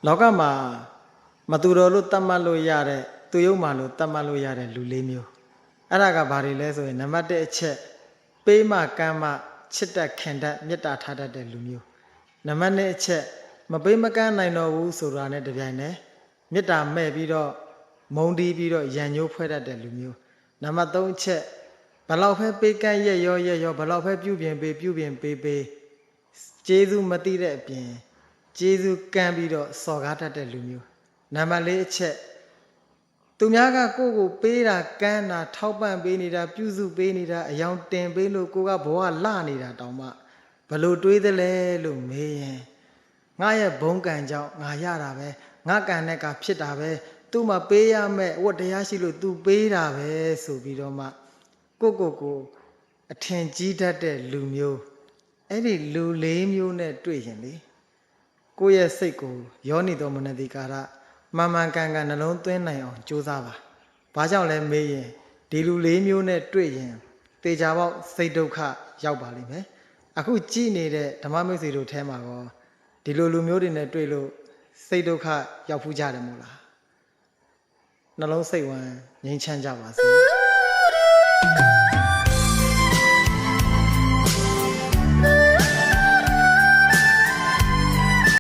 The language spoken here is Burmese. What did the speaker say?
လောကမှာမတူတော်လို့တတ်မှတ်လို့ရတဲ့သူယုံမှလို့တတ်မှတ်လို့ရတဲ့လူလေးမျိုးအဲ့ဒါကဘာတွေလဲဆိုရင်နံပါတ်1အချက်ပေးမှကမ်းမှချစ်တတ်ခင်တတ်မေတ္တာထားတတ်တဲ့လူမျိုးနံပါတ်2အချက်မပေးမကမ်းနိုင်တော့ဘူးဆိုတာနဲ့တပြိုင်တည်းမေတ္တာမဲ့ပြီးတော့မုန်းတီးပြီးတော့ရန်ညိုးဖွဲ့တတ်တဲ့လူမျိုးနံပါတ်3အချက်ဘလောက်ပဲပေးကမ်းရက်ရောဘလောက်ပဲပြုပြင်ပေးကျေးဇူးမသိတဲ့အပြင်ကျေးဇူးကမ်းပြီးတော့စော်ကားတတ်တဲ့လူမျိုးနံပါတ်4အချက်သူများကကိုယ့်ကိုပေးတာကမ်းတာထောက်ပံ့ပေးနေတာပြုစုပေးနေတာအယောင်တင်ပေးလို့ကိုကဘဝလှနေတာတောင်မှဘလို့တွေးသလဲလို့မေးရင်ငါရဲ့ဘုံကံကြောင့်ငါရတာပဲငါကံနဲ့ကဖြစ်တာပဲသူ့မှာပေးရမဲ့ဝတ်တရားရှိလို့သူပေးတာပဲဆိုပြီးတော့မှကိုအထင်ကြီးတတ်တဲ့လူမျိုးအဲ့ဒီလူ၄မျိုးနဲ့တွေ့ရင်လေကိုယ့်ရဲ့စိတ်ကိုယောနိတော်မနတိကာရမှန်မှန်ကန်ကန်နှလုံးသွင်းနိုင်အောင်ကြိုးစားပါ။ဘာကြောင့်လဲမေးရင်ဒီလူ၄မျိုးနဲ့တွေ့ရင်တေချာပေါက်စိတ်ဒုက္ခရောက်ပါလိမ့်မယ်။အခုကြည်နေတဲ့ဓမ္မမိတ်ဆွေတို့ထဲမှာကောဒီလိုလူမျိုးတွေနဲ့တွေ့လို့စိတ်ဒုက္ခရောက်ဖူးကြတယ်မို့လား။နှလုံးစိတ်ဝမ်းငြိမ်းချမ်းကြပါစေ။